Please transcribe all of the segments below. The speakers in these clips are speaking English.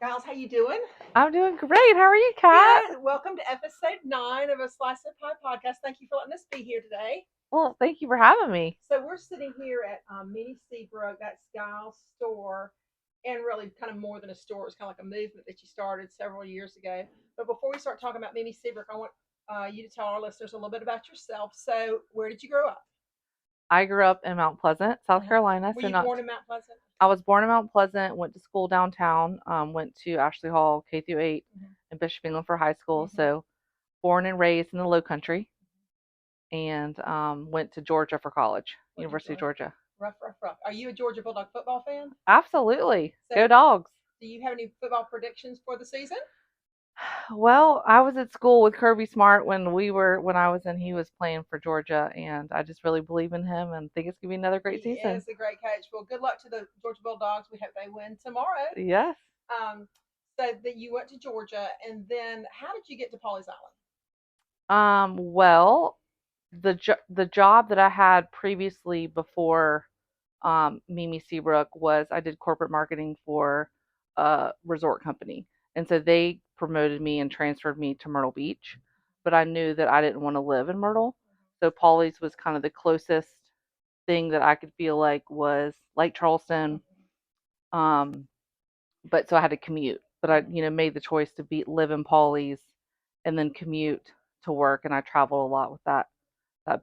Giles, how you doing? I'm doing great. How are you, Kat? Good. Welcome to episode 9 of a Slice of Pie podcast. Thank you for letting us be here today. Well, thank you for having me. So we're sitting here at Mini Seabrook, that's Giles' store, and really kind of more than a store. It's kind of like a movement that you started several years ago. But before we start talking about Mini Seabrook, I want you to tell our listeners a little bit about yourself. So, where did you grow up? I grew up in Mount Pleasant, South Uh-huh. Carolina. Were So you not. born in Mount Pleasant? I was born in Mount Pleasant. Went to school downtown. Went to Ashley Hall K through 8 Mm-hmm. in Bishop England for high school. Mm-hmm. So born and raised in the Low Country, and went to Georgia for college, Went to University of Georgia. Georgia. Rough, rough, rough. Are you a Georgia Bulldog football fan? Absolutely, So, go Dogs. do you have any football predictions for the season? Well, I was at school with Kirby Smart when I was in. He was playing for Georgia, and I just really believe in him and think it's gonna be another great He season. is a great coach. Well, good luck to the Georgia Bulldogs. We hope they win tomorrow. Yes. Um, so that you went to Georgia, and then how did you get to Pawleys Island? Well, the job that I had previously before Mimi Seabrook was I did corporate marketing for a resort company, and so they promoted me and transferred me to Myrtle Beach. But I knew that I didn't want to live in Myrtle, so Polly's was kind of the closest thing that I could feel like was like Charleston. Um, but so I had to commute. But I, made the choice to live in Polly's and then commute to work, and I traveled a lot with that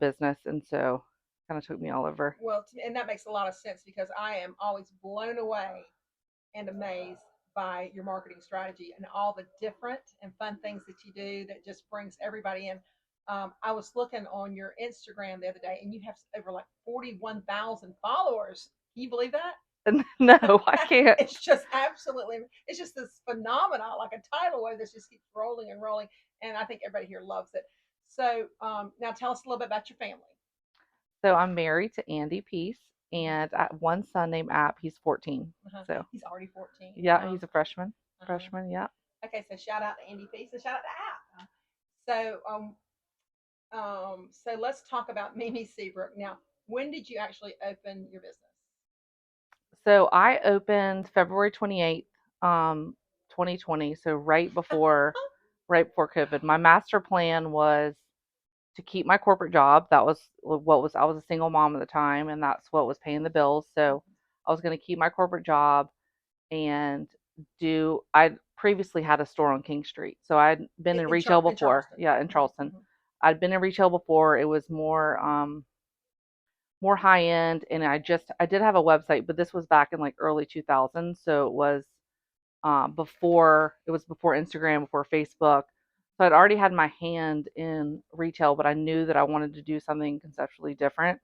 business, and so kind of took me all over. Well, and that makes a lot of sense because I am always blown away and amazed by your marketing strategy and all the different and fun things that you do that just brings everybody in. I was looking on your Instagram the other day, and you have over like 41,000 followers. Can you believe that? And no, I can't. It's just absolutely, it's just this phenomenon, like a tidal wave that just keeps rolling and rolling. And I think everybody here loves it. So now tell us a little bit about your family. So I'm married to Andy Peace, Uh-huh. and I have one son named App. He's 14. Uh-huh. So He's already 14. yeah, he's a freshman. Uh-huh. Freshman, yeah. Okay, so shout out to Andy Peace and shout out to App. So let's talk about Mimi Seabrook. Now, when did you actually open your business? So I opened February 28th, 2020. So right before COVID. My master plan was to keep my corporate job. That was what was I was a single mom at the time, and that's what was paying the bills. So I was going to keep my corporate job and do. I previously had a store on King Street, so I'd been in retail In before. Charleston. Yeah, in Mm-hmm, Charleston, mm-hmm. I'd been in retail before. It was more high end, and I did have a website, but this was back in like early 2000s, so it was before Instagram, before Facebook. So I'd already had my hand in retail, but I knew that I wanted to do something conceptually different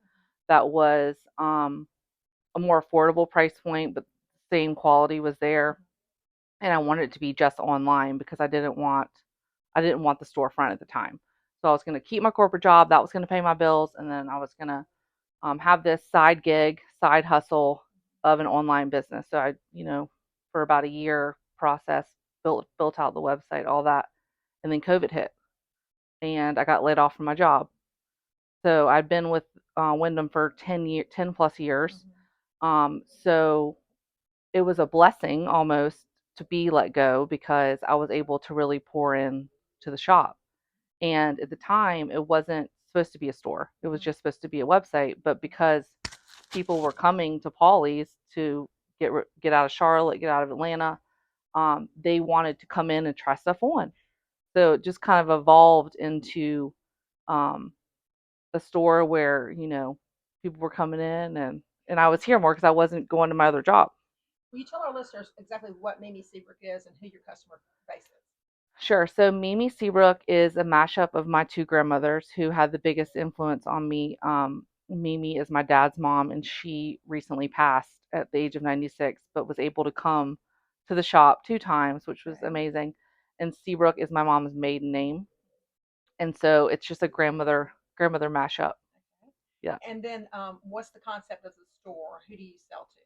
that was a more affordable price point, but the same quality was there. And I wanted it to be just online because I didn't want the storefront at the time. So I was going to keep my corporate job, that was going to pay my bills, and then I was going to have this side gig, side hustle of an online business. So I, for about a year process, built out the website, all that, and then COVID hit, and I got laid off from my job. So I'd been with Wyndham for 10 plus years. So it was a blessing almost to be let go because I was able to really pour in to the shop. And at the time, it wasn't supposed to be a store. It was just supposed to be a website. But because people were coming to Paulie's to get out of Charlotte, get out of Atlanta, they wanted to come in and try stuff on. So it just kind of evolved into um, a store where people were coming in, and I was here more because I wasn't going to my other job. Will you tell our listeners exactly what Mimi Seabrook is and who your customer base is? Sure. So Mimi Seabrook is a mashup of my two grandmothers who had the biggest influence on me. Mimi is my dad's mom, and she recently passed at the age of 96, but was able to come to the shop two times, which was Okay. amazing. And Seabrook is my mom's maiden name, and so it's just a grandmother mashup. Okay. Yeah. And then what's the concept of the store? Who do you sell to?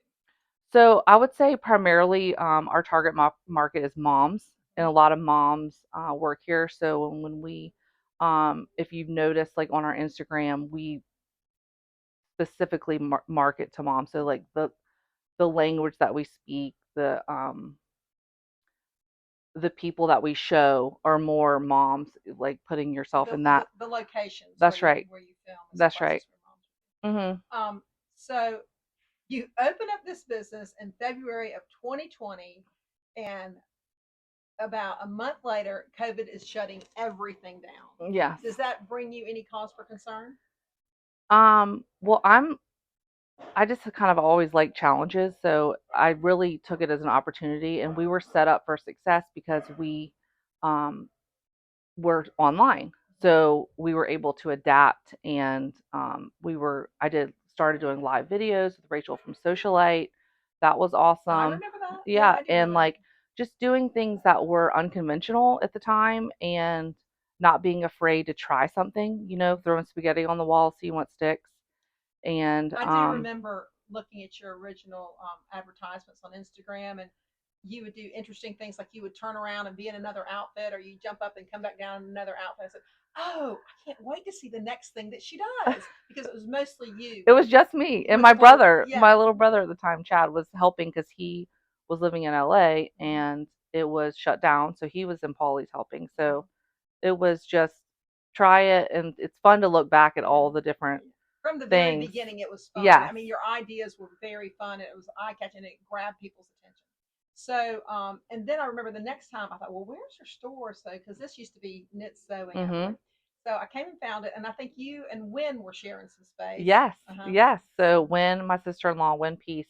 So I would say primarily our target market is moms, and a lot of moms work here. So when if you've noticed, like on our Instagram, we specifically market to moms. So like the language that we speak, the people that we show are more moms, like putting yourself in that. The locations That's right. where you film is That's right. places where moms. Mhm. So you open up this business in February of 2020, and about a month later, COVID is shutting everything down. Yes. Does that bring you any cause for concern? Well, I just kind of always like challenges, so I really took it as an opportunity, and we were set up for success because we um were online. So we were able to adapt, and I did started doing live videos with Rachel from Socialite. That was I awesome. remember that. Yeah, Yeah, I do and remember. like just doing things that were unconventional at the time and not being afraid to try something, throwing spaghetti on the wall, seeing what sticks. And I do remember looking at your original advertisements on Instagram, and you would do interesting things like you would turn around and be in another outfit, or you jump up and come back down in another outfit. I said, "Oh, I can't wait to see the next thing that she does," because it was mostly you it was just me and with my her. brother. Yeah. My little brother at the time, Chad, was helping because he was living in LA and it was shut down. So he was in Paulie's helping. So it was just try it. And it's fun to look back at all the different From the very things. beginning, it was fun. Yes. I mean, your ideas were very fun. It was eye catching. It grabbed people's attention. So, and then I remember the next time I thought, well, where's your store? So, because this used to be knit sewing, I Mm-hmm. believe. So I came and found it, and I think you and Win were sharing some space. Yes, Uh-huh. yes. So when my sister-in-law, Win Peace,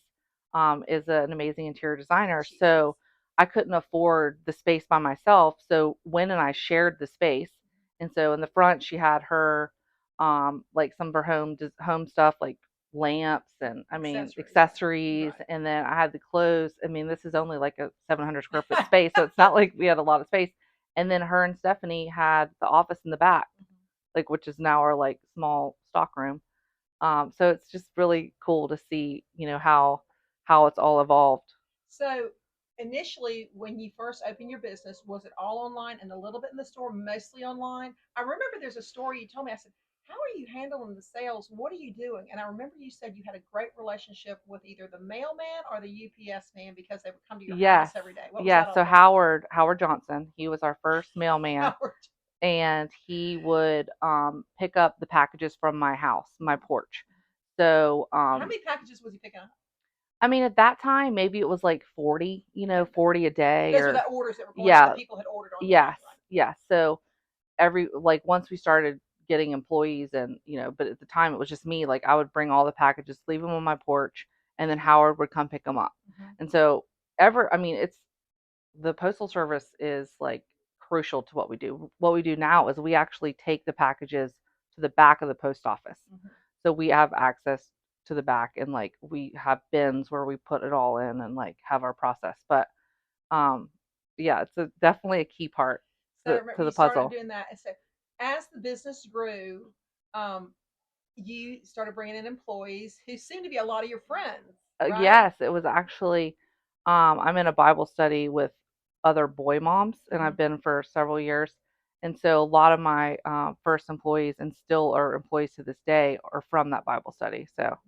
is an amazing interior designer, She so is. I couldn't afford the space by myself. So Win and I shared the space, and so in the front she had her, like some of her home stuff like lamps and I mean accessories, Right. and then I had the clothes. I mean this is only like a 700 square foot space, so it's not like we had a lot of space. And then her and Stephanie had the office in the back, like which is now our like small stock room. So it's just really cool to see, how it's all evolved. So initially, when you first opened your business, was it all online and a little bit in the store, mostly online? I remember there's a story you told me. I said, "How are you handling the sales? What are you doing?" And I remember you said you had a great relationship with either the mailman or the UPS man because they would come to your house Yes, every day. What was yes. that all So about? Howard Johnson, he was our first mailman, Howard. and he would pick up the packages from my house, my porch. So How many packages was he picking up? I mean, at that time, maybe it was like 40, 40 a day, Those were or the orders that were going out yeah, that people had ordered online, yes, right? yes. So every like once we started getting employees, and but at the time it was just me, like I would bring all the packages, leave them on my porch, and then Howard would come pick them up. And so I mean, it's the postal service is like crucial to what we do. What we do now is we actually take the packages to the back of the post office. So we have access to the back, and like we have bins where we put it all in and like have our process. But um yeah, it's definitely a key part So to you the started puzzle. doing that. And so as the business grew, um, you started bringing in employees who seem to be a lot of your friends, right? Yes, it was actually, I'm in a Bible study with other boy moms, and I've been for several years. And so a lot of my first employees, and still are employees to this day, are from that Bible study. So,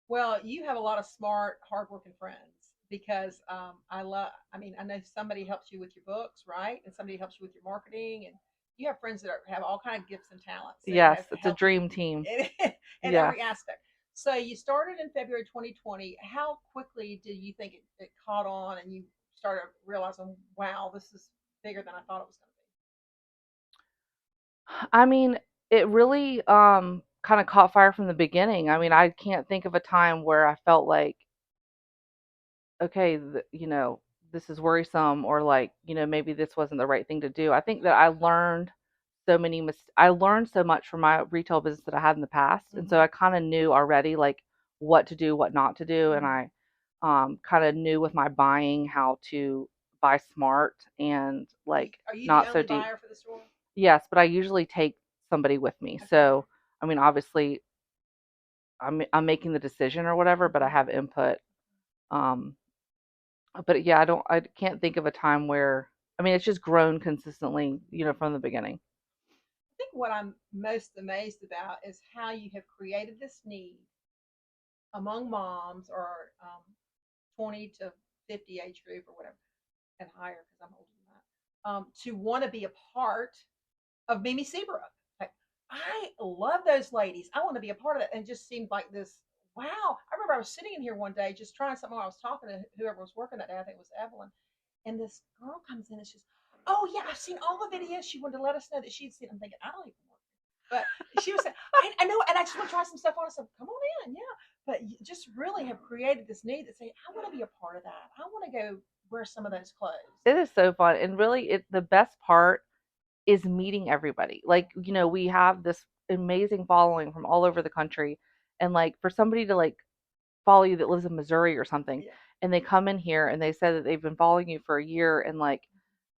Well, you have a lot of smart, hardworking friends because I mean, I know somebody helps you with your books, right? And somebody helps you with your marketing, and you have friends that have all kind of gifts and talents that yes, have it's a helped you dream team. in, in Yes. every aspect. So you started in February 2020. How quickly did you think it caught on, and you started realizing, wow, this is bigger than I thought it was going to I mean, it really kind of caught fire from the beginning. I mean, I can't think of a time where I felt like, okay, this is worrisome, or like, maybe this wasn't the right thing to do. I think that I learned so much from my retail business that I had in the past, and so I kind of knew already like what to do, what not to do, and I kind of knew with my buying how to buy smart and be. like Are you the not so only deep. buyer for the store? Yes, but I usually take somebody with me. Okay. So, I mean, obviously, I'm making the decision or whatever, but I have input. Um, but yeah, I can't think of a time where, I mean, it's just grown consistently, from the beginning. I think what I'm most amazed about is how you have created this need among moms or 20 to 50 age group or whatever, and higher because I'm older than that. to want to be a part of Mimi Seabrook. Like, I love those ladies. I want to be a part of it. And it just seemed like this. Wow. I remember I was sitting in here one day just trying something. I was talking to whoever was working that day. I think it was Evelyn. And this girl comes in and she's, oh, yeah, I've seen all the videos. She wanted to let us know that she'd seen. I'm thinking, I don't even work. But she was saying, I know, and I just want to try some stuff on. I said, come on in, yeah. But you just really have created this need that say, I want to be a part of that. I want to go wear some of those clothes. It is so fun, and really, the best part is meeting everybody. Like, we have this amazing following from all over the country, and like for somebody to like follow you that lives in Missouri or something, Yeah. and they come in here and they said that they've been following you for a year, and like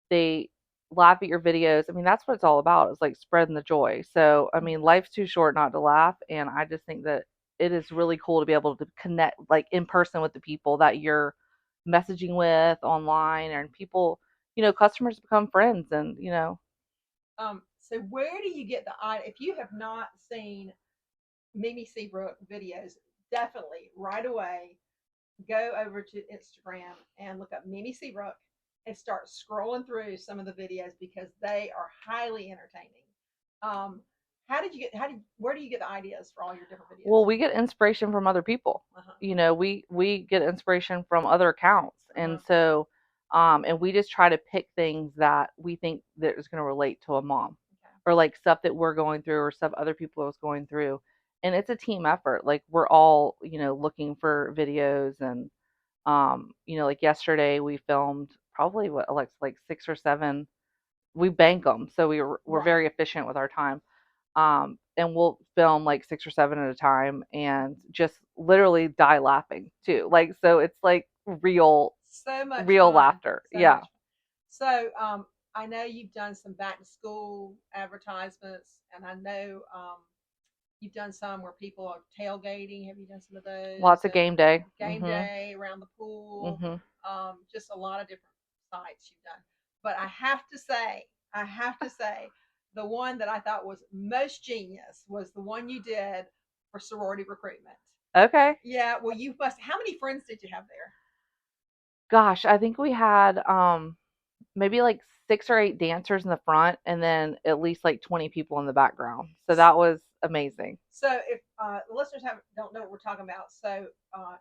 they laugh at your videos. I mean, that's what it's all about. It's like spreading the joy. So, I mean, life's too short not to laugh, and I just think that it is really cool to be able to connect like in person with the people that you're messaging with online, and people, customers become friends, and So where do you get the idea? If you have not seen Mimi Seabrook videos, definitely right away go over to Instagram and look up Mimi Seabrook and start scrolling through some of the videos because they are highly entertaining. Um, where do you get the ideas for all your different videos? Well, we get inspiration from other people. Uh-huh. We get inspiration from other accounts, and so and we just try to pick things that we think that is going to relate to a mom, Okay. or like stuff that we're going through or stuff other people are going through, and it's a team effort. Like we're all looking for videos, and like yesterday we filmed probably what like 6 or 7. We bank them, so we're Right. very efficient with our time. And we'll film like 6 or 7 at a time and just literally die laughing too. Like, so it's like So much real fun. laughter. So Yeah. much fun. So I know you've done some back to school advertisements, and I know you've done some where people are tailgating. Have you done some of those? Lots of game day. Game day around the pool. Mhm. Just a lot of different sites you've done. But I have to say, the one that I thought was most genius was the one you did for sorority recruitment. Okay. Yeah, well, you must. How many friends did you have there? Gosh, I think we had maybe like 6 or 8 dancers in the front, and then at least like 20 people in the background. So that was amazing. So if the listeners don't know what we're talking about, so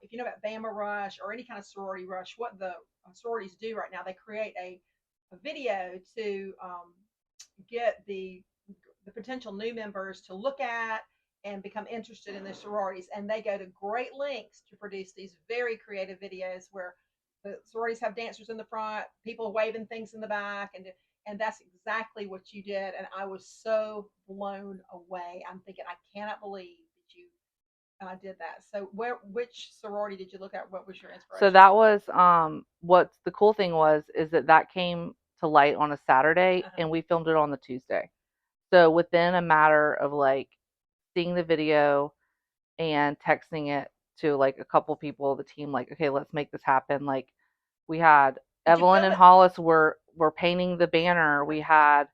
if you know about Bama Rush or any kind of sorority rush, what the sororities do right now, they create a video to get the potential new members to look at and become interested in the sororities, and they go to great lengths to produce these very creative videos where the sororities have dancers in the front, people waving things in the back, and that's exactly what you did. And I was so blown away. I'm thinking, I cannot believe that you did that. So, which sorority did you look at? What was your inspiration? So that was what's the cool thing was is that came to light on a Saturday, and we filmed it on the Tuesday. So within a matter of like seeing the video and texting it to like a couple people of the team, like, okay, let's make this happen. Like we had Evelyn and Hollis were painting the banner. We had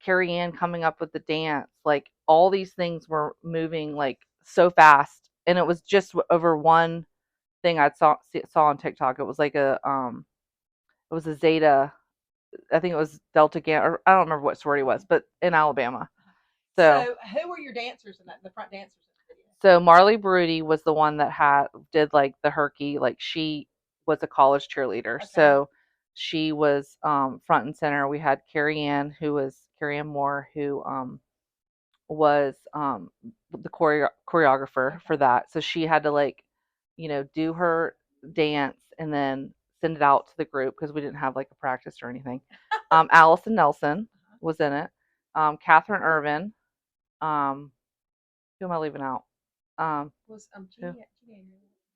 Carrie Ann coming up with the dance. Like all these things were moving like so fast, and it was just over one thing I saw on TikTok. It was like it was a Zeta. I think it was Delta Gamma, or I don't remember what sorority it was, but in Alabama. So who were your dancers in that? The front dancers in the video? So Marley Broody was the one that did like the herky. Like she was a college cheerleader, Okay. so she was front and center. We had Carrie Ann, who was Carrie Ann Moore, who was the choreographer for that. So she had to like, do her dance and then send it out to the group because we didn't have like a practice or anything. Allison Nelson was in it. Catherine Irvin. Who am I leaving out? Was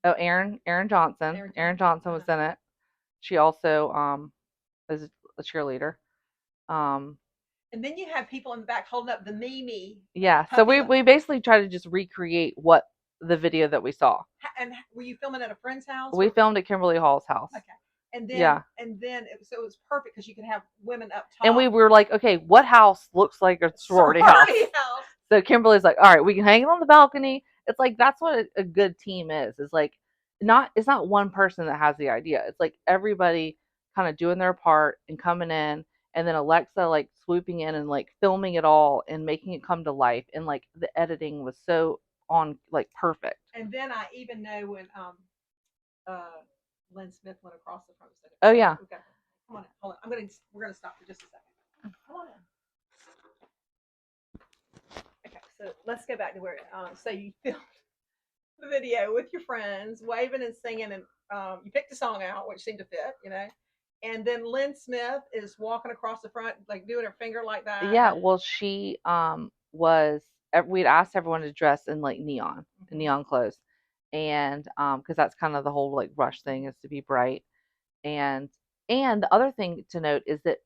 Oh, Aaron Johnson. Aaron Johnson was in it. She also is a cheerleader. And then you have people in the back holding up the Mimi. Yeah, so we basically try to just recreate what the video that we saw. And were you filming at a friend's house? We filmed at Kimberly Hall's house. Okay. And then so it was perfect because you could have women up top. And we were like, okay, what house looks like a sorority house? So Kimberly's like, all right, we can hang it on the balcony. It's like that's what a good team is. It's like it's not one person that has the idea. It's like everybody kind of doing their part and coming in, and then Alexa like swooping in and like filming it all and making it come to life, and like the editing was so on like perfect. And then I even know when uh Lynn Smith went across the front of the Oh stage. yeah. Okay, come on, hold on. We're gonna stop for just a second. Come on in. Okay, so let's go back to where. So you filmed the video with your friends, waving and singing, and you picked a song out which seemed to fit, And then Lynn Smith is walking across the front, like doing her finger like that. Yeah, well, she was we'd asked everyone to dress in like neon clothes, and because that's kind of the whole like rush thing is to be bright, and the other thing to note is that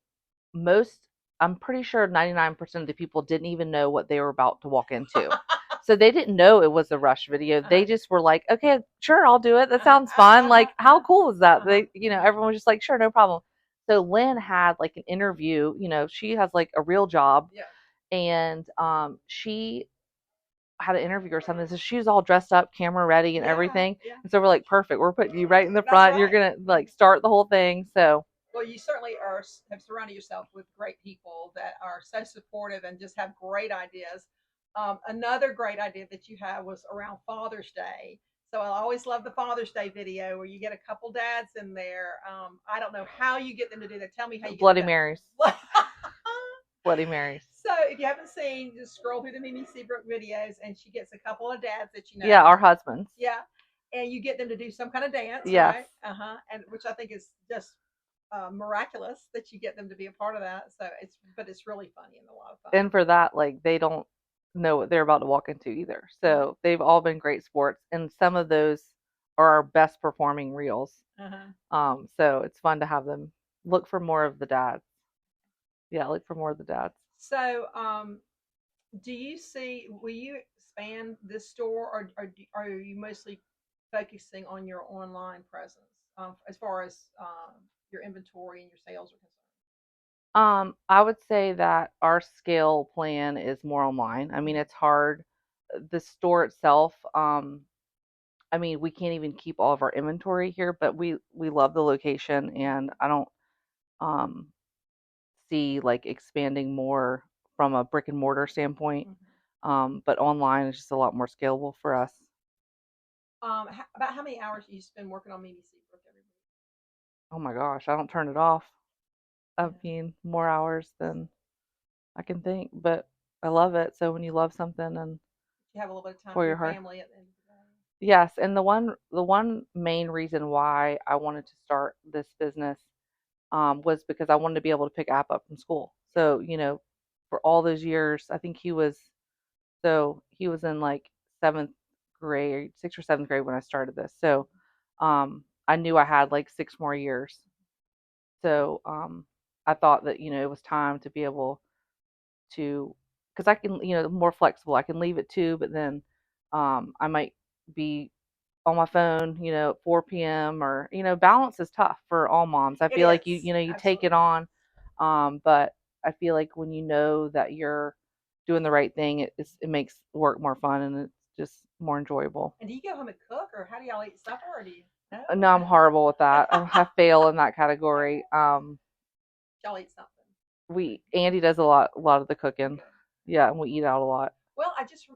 most, I'm pretty sure 99% of the people didn't even know what they were about to walk into. So they didn't know it was a Rush video. They just were like, okay, sure, I'll do it. That sounds fun. Like, how cool is that? They, everyone was just like, sure, no problem. So Lynn had like an interview, she has like a real job. Yeah. And she had an interview or something. So she was all dressed up, camera ready and everything. Yeah. And so we're like, perfect. We're putting you right in the front. Right. You're going to like start the whole thing. So well, you certainly have surrounded yourself with great people that are so supportive and just have great ideas. Another great idea that you had was around Father's Day. So I always love the Father's Day video where you get a couple dads in there. I don't know how you get them to do that. Tell me how you Bloody get Marys. Bloody Marys. So if you haven't seen, just scroll through the Mimi Seabrook videos, and she gets a couple of dads that you know. Yeah, our husbands. Yeah, and you get them to do some kind of dance, yes. Right? And which I think is just miraculous that you get them to be a part of that. So it's really funny and a lot of fun. And for that, like they don't know what they're about to walk into either. So they've all been great sports, and some of those are our best performing reels. So it's fun to have them look for more of the dads. Yeah, look for more of the dads. So, do you see? Will you expand this store, or are you mostly focusing on your online presence as far as your inventory and your sales are concerned? I would say that our scale plan is more online. I mean, it's hard. The store itself, I mean, we can't even keep all of our inventory here, but we love the location, and I don't um see like expanding more from a brick and mortar standpoint. But online is just a lot more scalable for us. About how many hours do you spend working on Mimi Seabrook every week? Oh my gosh, I don't turn it off. I mean, more hours than I can think, but I love it. So when you love something and you have a little bit of time for your family at the end of the day. Yes, and the one main reason why I wanted to start this business was because I wanted to be able to pick App up from school. So for all those years, I think he was in like seventh grade, sixth or seventh grade when I started this. So I knew I had like 6 more years. So I thought that it was time to be able to, because I can more flexible. I can leave at 2, but then I might be on my phone, at 4 p.m. or balance is tough for all moms. I feel like you take it on, but I feel like when you know that you're doing the right thing, it makes work more fun and it's just more enjoyable. And do you go home and cook, or how do y'all eat supper, or do you? No, I'm horrible with that. I fail in that category. Y'all eat something. Andy does a lot of the cooking. Okay. Yeah, and we eat out a lot. Well,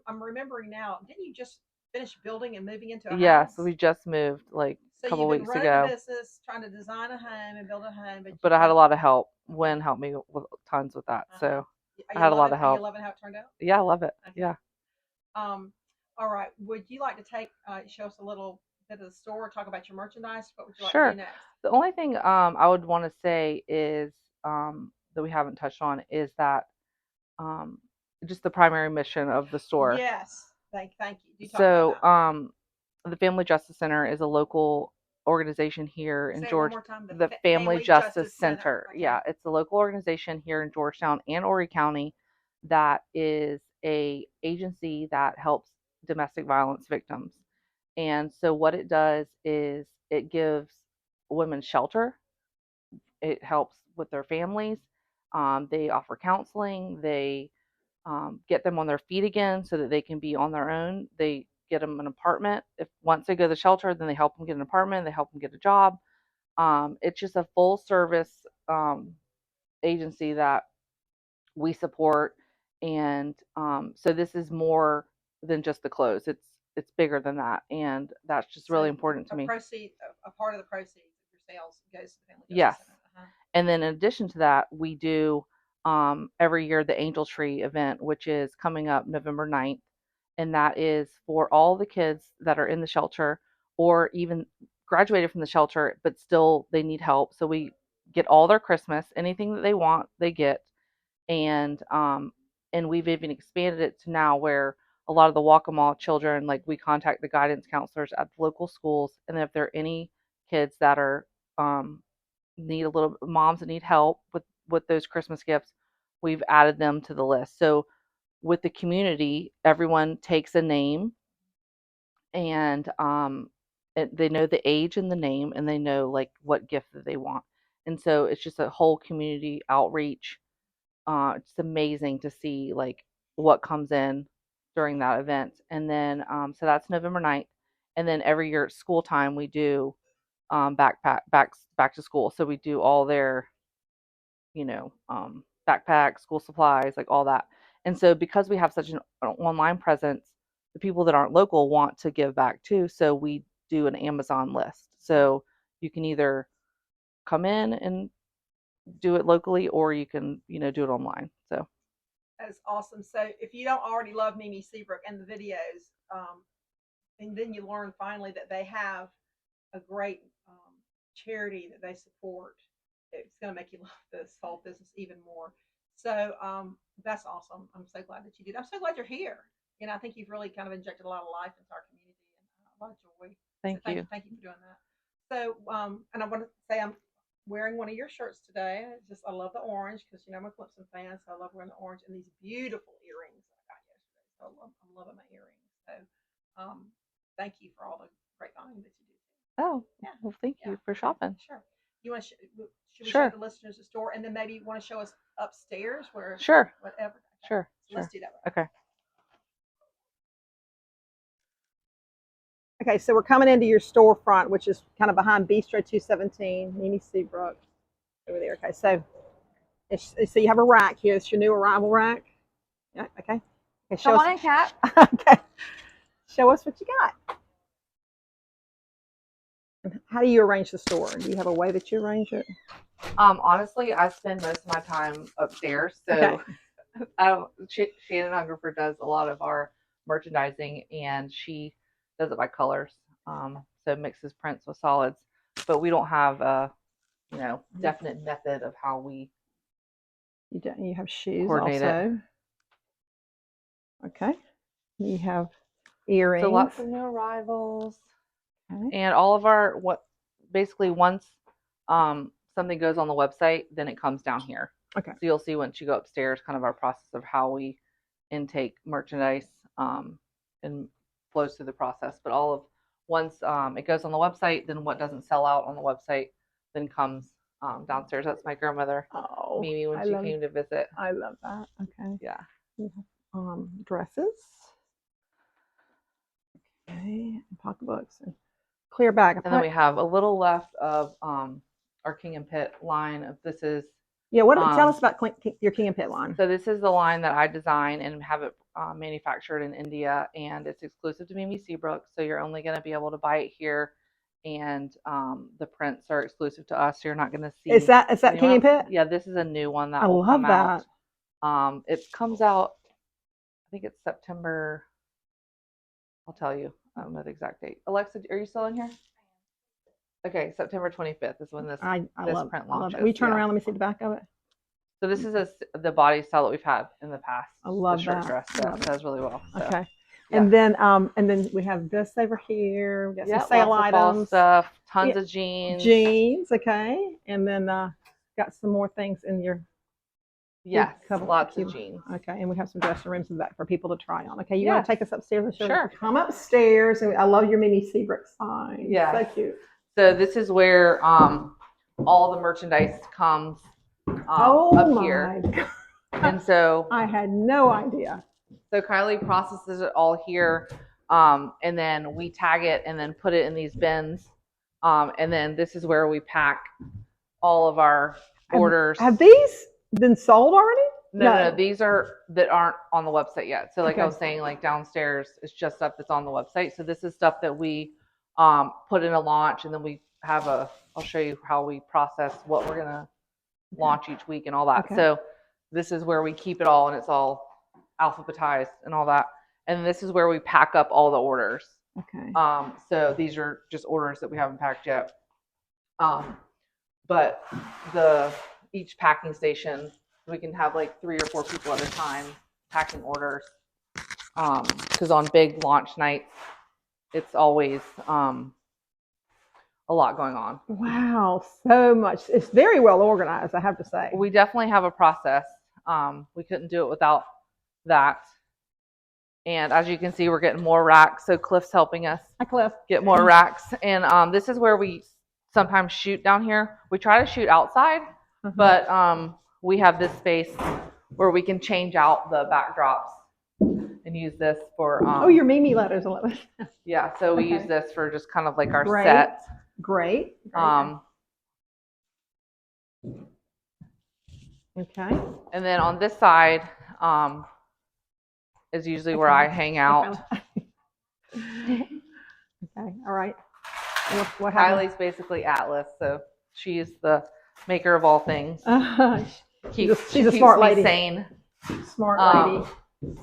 I'm remembering now. Didn't you just finish building and moving into a house? Yeah, so we just moved like a couple weeks ago. So you've been running a business, trying to design a home and build a home, but I had a lot of help. Wynn helped me with tons with that, so I had a lot of help. Are you loving how it turned out? Yeah, I love it. Okay. Yeah. All right. Would you like to show us a little bit of the store, talk about your merchandise? What would you like Sure. to do next? The only thing I would want to say is that we haven't touched on is that just the primary mission of the store. Yes. Thank you. So the Family Justice Center is a local organization here in Georgia. The Family Justice Center. Okay. Yeah, it's a local organization here in Georgetown and Horry County that is a agency that helps domestic violence victims. And so what it does is it gives women shelter. It helps with their families. They offer counseling. They get them on their feet again so that they can be on their own. They get them an apartment. If once they go to the shelter, then they help them get an apartment. They help them get a job. It's just a full service agency that we support, and so this is more than just the clothes. It's bigger than that, and that's just really So important to me. a part of the proceeds of your sales goes to the Family Justice Yes. Center. Uh-huh. And then in addition to that, we do every year the Angel Tree event, which is coming up November 9th. And that is for all the kids that are in the shelter or even graduated from the shelter, but still they need help. So we get all their Christmas, anything that they want, they get. And we've even expanded it to now where a lot of the Waccamaw children, like we contact the guidance counselors at the local schools, and if there are any kids that are um, need a little moms that need help with those Christmas gifts, we've added them to the list. So with the community, everyone takes a name, and they know the age and the name, and they know like what gift that they want. And so it's just a whole community outreach. It's amazing to see like what comes in during that event. And then so that's November 9th. And then every year at school time we do back to school. So we do all their backpacks, school supplies, like all that. And so because we have such an online presence, the people that aren't local want to give back too. So we do an Amazon list. So you can either come in and do it locally, or you can, do it online. So That is awesome. So if you don't already love Mimi Seabrook and the videos, and then you learn finally that they have a great charity that they support, it's going to make you love this whole business even more. So that's awesome. I'm so glad that you did. I'm so glad you're here. I think you've really kind of injected a lot of life into our community and a lot of joy. thank So you. thank you for doing that. So, and I want to say I'm wearing one of your shirts today. I love the orange because I'm a Clemson fan, so I love wearing the orange and these beautiful earrings that I got yesterday. So I'm loving my earrings. So, thank you for all the great buying that you do. Oh, Yeah. well, thank Yeah. you for shopping. Sure. You want to should we Sure. show the listeners the store, and then maybe you want to show us upstairs where Sure. whatever. Okay. Sure. So let's do that. Right. Okay. Okay, so we're coming into your storefront, which is kind of behind Bistro 217, Mimi Seabrook over there. Okay, so you have a rack here. It's your new arrival rack. Yeah, okay. Come on in, Kat. Okay. Show us what you got. How do you arrange the store? Do you have a way that you arrange it? Honestly, I spend most of my time upstairs. So okay. Shannon Hungerford does a lot of our merchandising, and she does it by colors. So mixes prints with solids, but we don't have a definite method of how we. You have shoes coordinate also. It. Okay. You have earrings. So lots of new arrivals. Okay. And all of our basically once something goes on the website, then it comes down here. Okay. So you'll see once you go upstairs, kind of our process of how we intake merchandise and flows through the process. But once it goes on the website, then what doesn't sell out on the website then comes downstairs. That's my grandmother, Mimi, when she came to visit. I love that. Okay. Yeah. We have dresses. Okay. Pocketbooks and clear bag. And then we have a little left of our King and Pitt line. This is tell us about your King and Pitt line. So this is the line that I design and have it manufactured in India, and it's exclusive to Mimi Seabrook. So you're only going to be able to buy it here, and the prints are exclusive to us. So you're not going to see. Is that King and Pitt? Yeah, this is a new one that I will love come that. out. It comes out. I think it's September. I'll tell you. I don't know the exact date. Alexa, are you still in here? Okay, September 25th is when this print launches. Will you turn around? Let me see the back of it. So this is the body style that we've had in the past. I love the shirt that. dress. So it does really well. So. Okay. Yeah. And then we have this over here. We got some sale items. Stuff. Tons of jeans. Jeans, okay. And then got some more things in your. Yes, lots of jeans. Okay, and we have some dressing rooms in the back for people to try on. Okay, you want to take us upstairs? Sure. Come upstairs, and I love your Mimi Seabrook sign. Yeah, so cute. So this is where all the merchandise comes up here. God. And so I had no idea. So Kylie processes it all here, and then we tag it and then put it in these bins And then this is where we pack all of our orders. Have these been sold already? No. These are that aren't on the website yet. So like Okay. I was saying, like downstairs is just stuff that's on the website. So this is stuff that we put in a launch, and then we have I'll show you how we process what we're gonna launch each week and all that. Okay. So this is where we keep it all, and it's all alphabetized and all that. And this is where we pack up all the orders. Okay. So these are just orders that we haven't packed yet. But each packing station, we can have like 3 or 4 people at a time packing orders. Because on big launch nights, it's always a lot going on. Wow, so much. It's very well organized, I have to say. We definitely have a process. We couldn't do it without that. And as you can see, we're getting more racks. So Cliff's helping us Hi, Cliff. get more racks. And this is where we sometimes shoot down here. We try to shoot outside, but we have this space where we can change out the backdrops and use this for your Mimi letters. I love it. Yeah, so we use this for just kind of like our Great. set. Great. Okay. And then on this side is usually where I hang out. Okay. All right. What happened? Kylie's basically Atlas, so she's the maker of all things. She's a smart lady. Sane. Smart lady.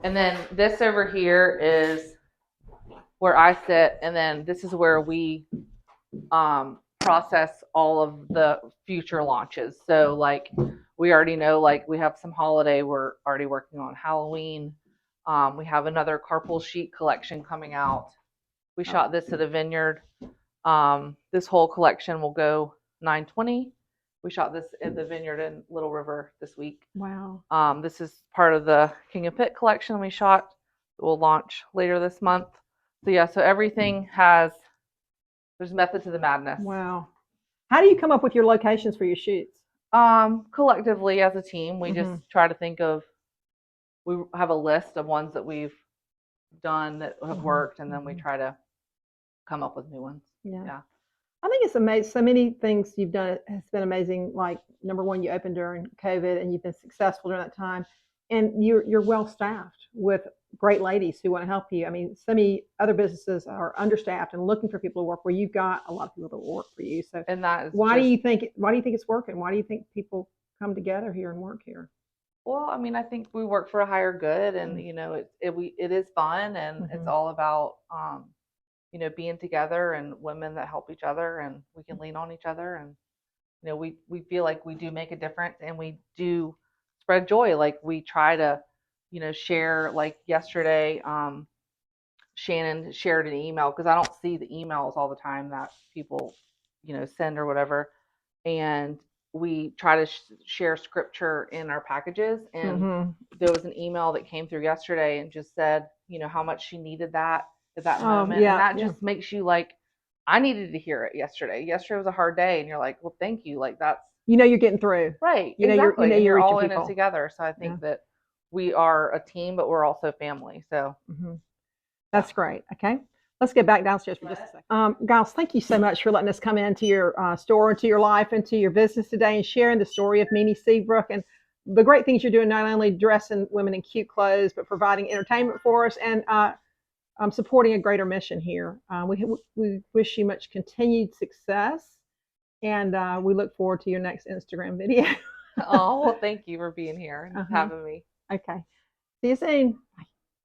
And then this over here is where I sit, and then this is where we process all of the future launches. So like we already know, like we have some holiday, we're already working on Halloween. We have another carpool sheet collection coming out. We shot this at a vineyard. This whole collection will go 9/20. We shot this at the vineyard in Little River this week. Wow. This is part of the King of Pit collection we shot. It will launch later this month. So yeah, so everything there's method to the madness. Wow. How do you come up with your locations for your shoots? Collectively as a team, we just try to think of, we have a list of ones that we've done that have worked, and then we try to come up with new ones. Yeah. I think it's amazing. So many things you've done has been amazing. Like number one, you opened during COVID, and you've been successful during that time, and you're well staffed with great ladies who want to help you. I mean, so many other businesses are understaffed and looking for people to work where you've got a lot of people that will work for you. So, and that is why do you think it's working? Why do you think people come together here and work here? Well, I mean, I think we work for a higher good, and you know, it is fun, and it's all about you know, being together and women that help each other, and we can lean on each other, and you know, we feel like we do make a difference, and we do spread joy. Like we try to, you know, share. Like yesterday, Shannon shared an email, because I don't see the emails all the time that people, you know, send or whatever, and we try to share scripture in our packages. And there was an email that came through yesterday and just said, you know, how much she needed that at that moment. And that just makes you like, I needed to hear it yesterday. Yesterday was a hard day. And you're like, well, thank you. Like that's, you know, you're getting through. Right. You know, exactly. you're all in it together. So I think that we are a team, but we're also family. So that's great. Okay. Let's get back downstairs for just a second. Giles, thank you so much for letting us come into your store, into your life, into your business today, and sharing the story of Mimi Seabrook and the great things you're doing, not only dressing women in cute clothes, but providing entertainment for us and supporting a greater mission here. We wish you much continued success, and we look forward to your next Instagram video. Oh, well, thank you for being here and having me. Okay. See you soon.